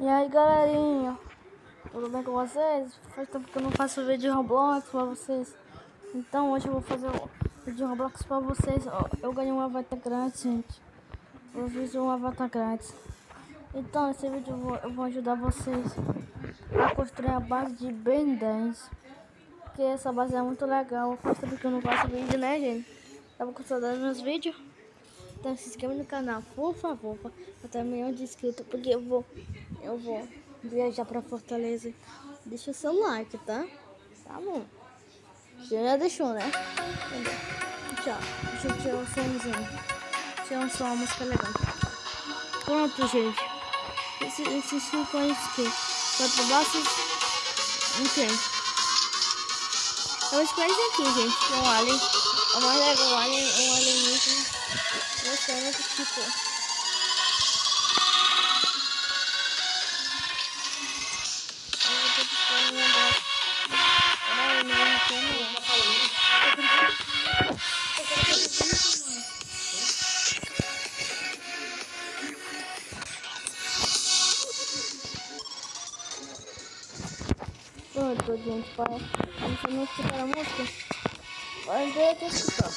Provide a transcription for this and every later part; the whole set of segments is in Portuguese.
E aí galerinha, tudo bem com vocês? Faz tempo que eu não faço vídeo de Roblox pra vocês. Então hoje eu vou fazer um vídeo de Roblox pra vocês. Eu ganhei um avatar grátis, gente. Eu fiz um avatar grátis. Então nesse vídeo eu vou ajudar vocês a construir a base de Ben 10. Porque essa base é muito legal. Faz tempo que eu não faço vídeo, né, gente? Tava gostando dos meus vídeos? Então se inscreva no canal, por favor, para ter 1 milhão de inscritos, porque eu vou viajar para Fortaleza. Deixa o seu like, tá? Tá bom. Você já deixou, né? Tchau. Deixa eu tirar o somzinho. Tirar só uma música legal. Pronto, gente. Esses 5 anos aqui. 4 braços. Ok. Eu espero aqui, gente. Um alien. O mais legal, um alien mesmo. Eu espero que tipo. Pronto, gente, para não escutar a música, mas eu tô escutando.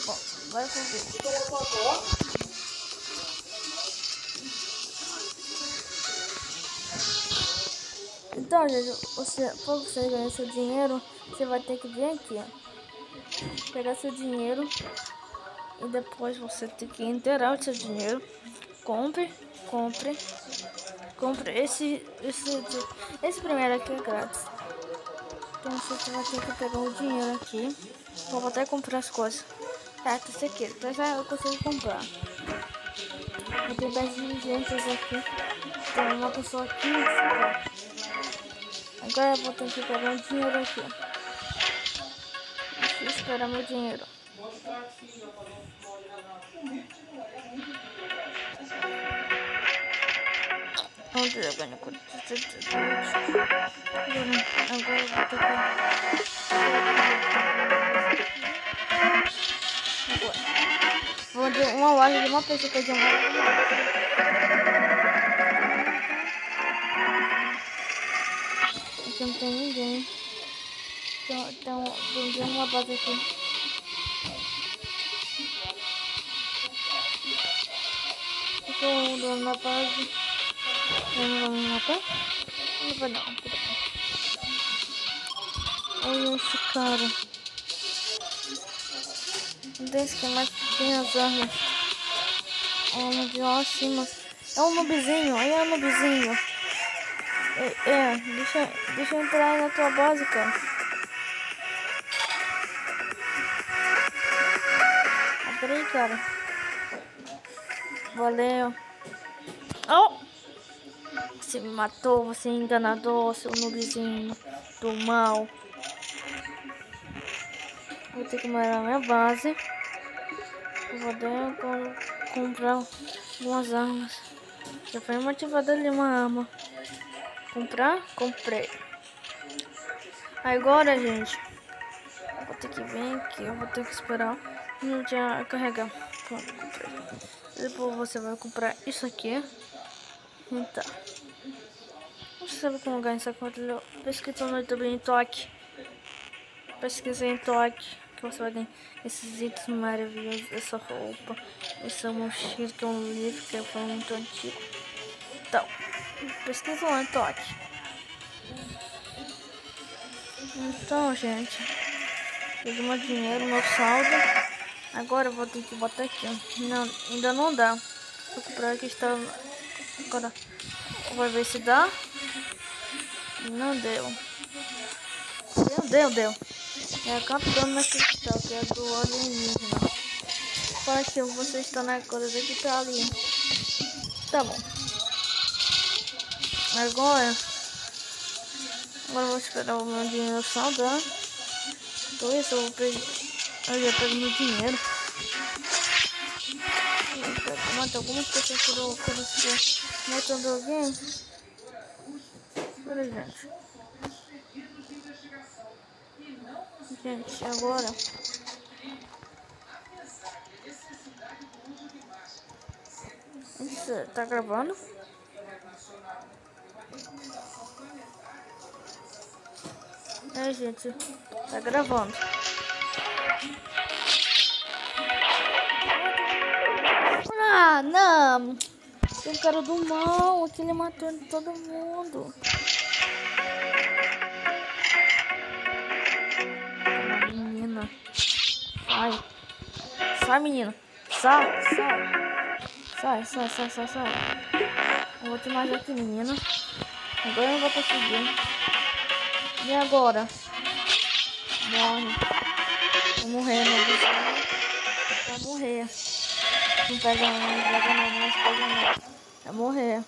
Bom, vai fazer. Então, gente, para você ganhar seu dinheiro, você vai ter que vir aqui, ó, pegar seu dinheiro e depois você tem que inteirar o seu dinheiro. Compre esse primeiro aqui é grátis. Então você vai ter que pegar o dinheiro aqui. Vou até comprar as coisas. Esse aqui, então já eu consigo comprar. Eu tenho 10 diligências aqui. Tem uma pessoa aqui. Agora eu vou ter que pegar o dinheiro aqui. Deixa eu esperar meu dinheiro. Onde eu ganho agora eu vou ter que... Vou dar uma loja de uma pessoa que eu aqui não tem ninguém. Então vou dar uma base aqui. Estou dando uma base. Não vai me matar? Não vai não. Olha esse cara. Desse que mais tem as armas. Arma de lá acima. É um noobzinho, aí é um noobzinho. Deixa eu entrar aí na tua base, cara. Abre aí, cara. Valeu. Oh! Você me matou, você é enganador, seu noobzinho do mal. Vou ter que melhorar minha base. Eu vou comprar algumas armas. Já foi motivado ali uma arma. Comprar? Comprei. Agora, gente, eu vou ter que vir aqui. Eu vou ter que esperar um minuto a carregar. Pronto, comprei. Depois você vai comprar isso aqui. Então, você sabe como ganhar essa conta? Pesquisa no YouTube em Toque. Pesquisa em Toque. Que você vai ganhar esses itens maravilhosos. Essa roupa. Essa mochila que é um livro que foi muito antigo. Então, pesquisa lá em Toque. Então, gente, peguei meu dinheiro, meu saldo. Agora eu vou ter que botar aqui. Não, ainda não dá. Vou comprar aqui, está. Agora vai ver se dá. Não deu. Deu. É a Capitana Cristal, que é do alienígena. Para que você está na coisa daqui pra ali. Tá bom. Agora eu vou esperar o meu dinheiro saldar. Então isso eu já pego meu dinheiro. Eu mato algumas pessoas por estar matando alguém. Por exemplo. Gente, agora isso tá gravando? É, gente, tá gravando. Ah, não! Tem um cara do mal, que ele matou todo mundo. Uma menina. Sai. Sai, menina. Sai, sai. Sai. Eu vou te matar aqui, menina. Agora eu não vou conseguir. E agora? Morre. Vou morrer, meu Deus. Vai morrer. Não pega não, pega não. Vai morrer.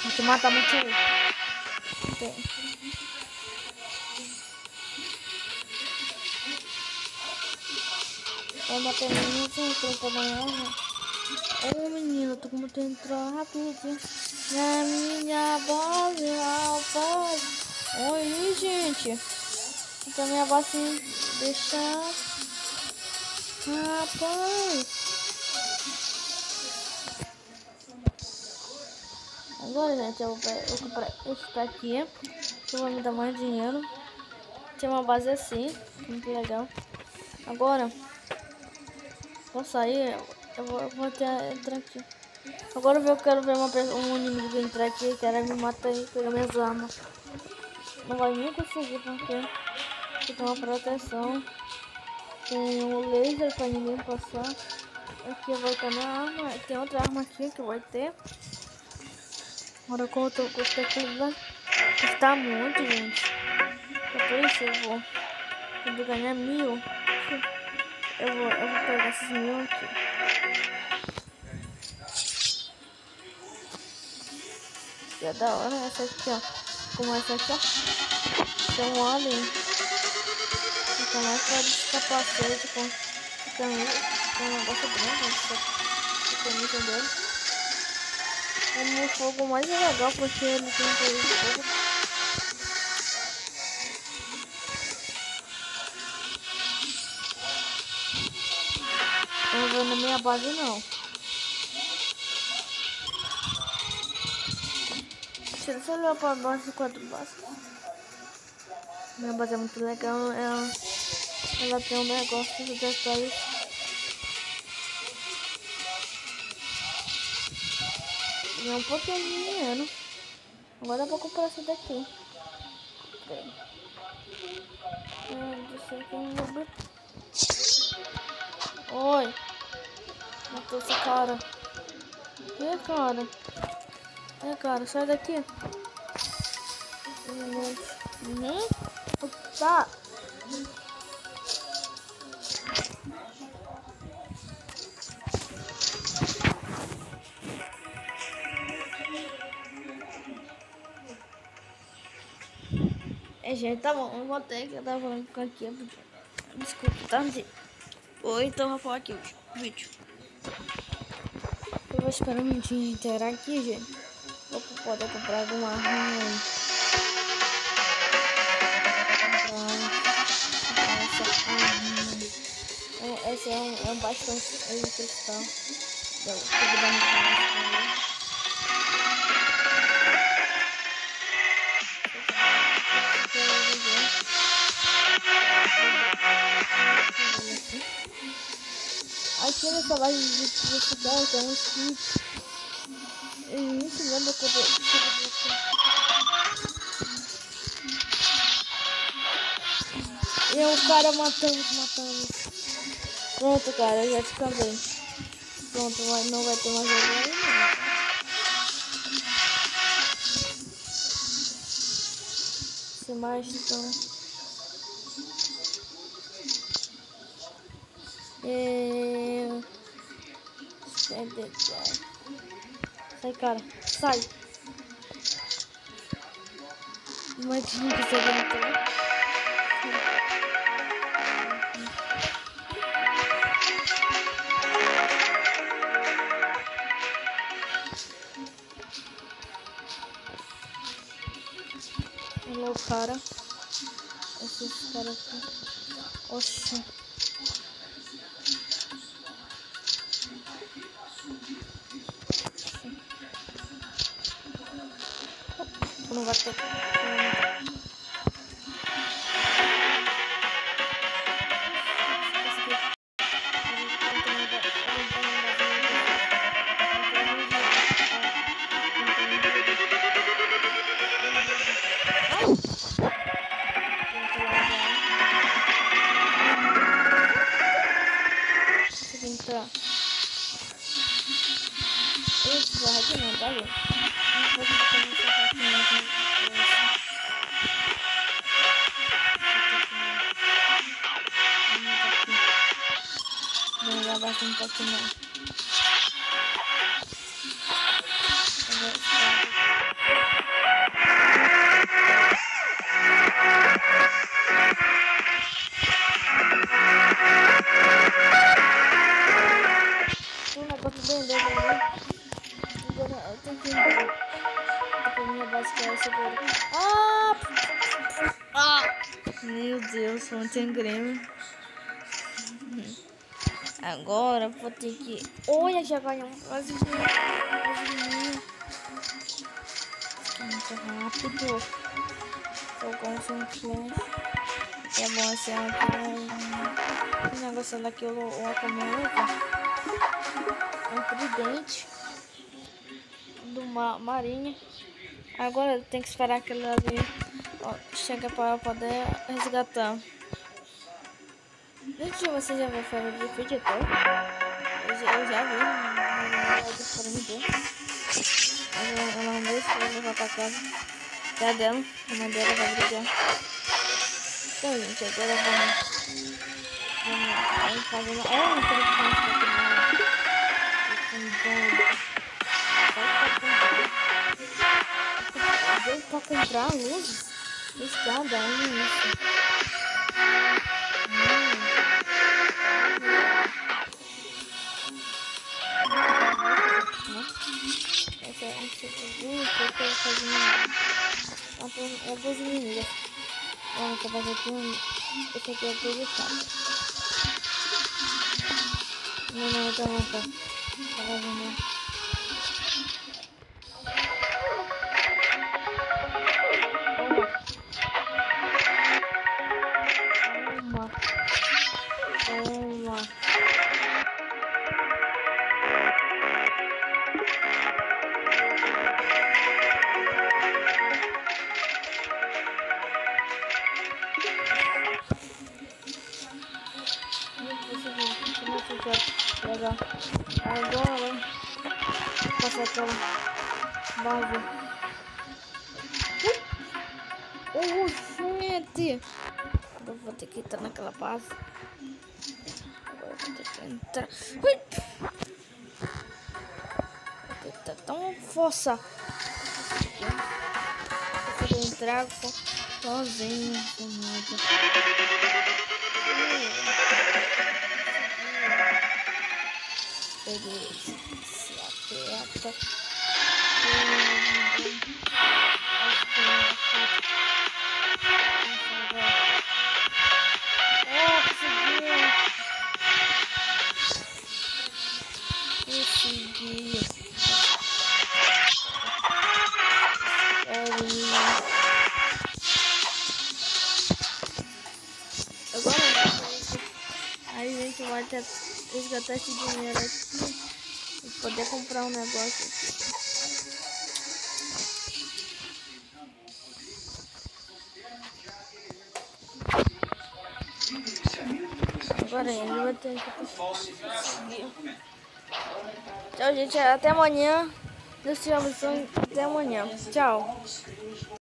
Vou te matar muito aí. Ok. Vai matar menino, tem que amanhã. Ô menino, tô como tu entrou rapidinho. Na minha base, rapaz. Oi, gente. Então minha base deixar. Rapaz. Agora, gente, eu vou comprar esse daqui. Que vai me dar mais dinheiro. Tem uma base assim. Muito legal. Agora, vou sair. Eu vou até entrar aqui. Agora eu quero ver um inimigo entrar aqui e quer me matar e pegar minhas armas. Não vai nem conseguir porque tem uma proteção. Tem um laser para ninguém passar. Aqui vai estar minha arma. Tem outra arma aqui que vai ter. Agora como eu tô com especulação, está muito, gente. Por isso eu vou. Quando ganhar 1000, eu vou pegar esses 1000 aqui. É da hora essa aqui, ó. Como essa aqui, ó. Tem um alien. Então mais para de capacete com um negócio branco. Essa camisa dele. O fogo mais é legal porque ele tem um poder de fogo. Eu não vou na minha base não. Deixa eu olhar para a base 4 bases. Minha base é muito legal. Ela tem um negócio de detalhes. E é um pouquinho de dinheiro. Agora eu vou comprar essa daqui. Comprei. Deixa aqui no meu. Oi. Matou esse cara. Cara, sai daqui. Tá. Gente, tá bom. Eu vou ter que dar falando com aqui. Desculpa, tá? Oi, então vou falar aqui o vídeo. Eu vou esperar um minutinho inteirar aqui, gente. Vou poder comprar alguma arma. Esse é um bastão de cristal. Eu vou dar uma aqui nessa loja de cristal tem um skin. Eu nem se lembra e o cara matando. Pronto, cara, eu já te acabei. Pronto, não vai ter mais jogo aí, não. Sem mais, então. Sai, cara. Sai. Mas não consegue entrar. Alô, cara. Esses caras aqui. Oxi. não vai ter. Entrar. Esse vai não, tá vendo? Não dá bastante aqui não. O negócio bem doido ali. Agora eu tenho que ir. A minha básica é essa agora. Meu Deus, ontem Grêmio. Agora vou ter que. Olha, já ganhamos quase muito rápido. Tô com flash. É bom assim aqui um negócio daqui eu vou comer um tridente do marinha. Agora tem que esperar que ele ali chega para poder resgatar. Gente, você já viu a fera de Feditor? Eu já vi, mas ela não deixa eu levar pra casa. É dela, a mãe dela vai brigar. Então, gente, agora vamos fazer uma... Olha, aquele canto aqui na... Deu pra comprar luzes? Escada, olha isso. Essa é porque eu fazia alguns inimigos. Vamos fazer aqui esse aqui é tudo chato. Não, tá bom, tá. Tá fazendo. Toma. Legal. Agora passar aquela base. Gente! Eu vou ter que entrar naquela base. Agora eu vou ter que entrar. Ui! Tá tão força. Eu vou entrar sozinho. Peguei se aperta. Consegui. Agora aí a gente vai ter resgatar esse dinheiro aqui e poder comprar um negócio aqui. Agora ele vai ter que conseguir. Tchau, gente. Até amanhã. Deus te abençoe. Até amanhã. Tchau.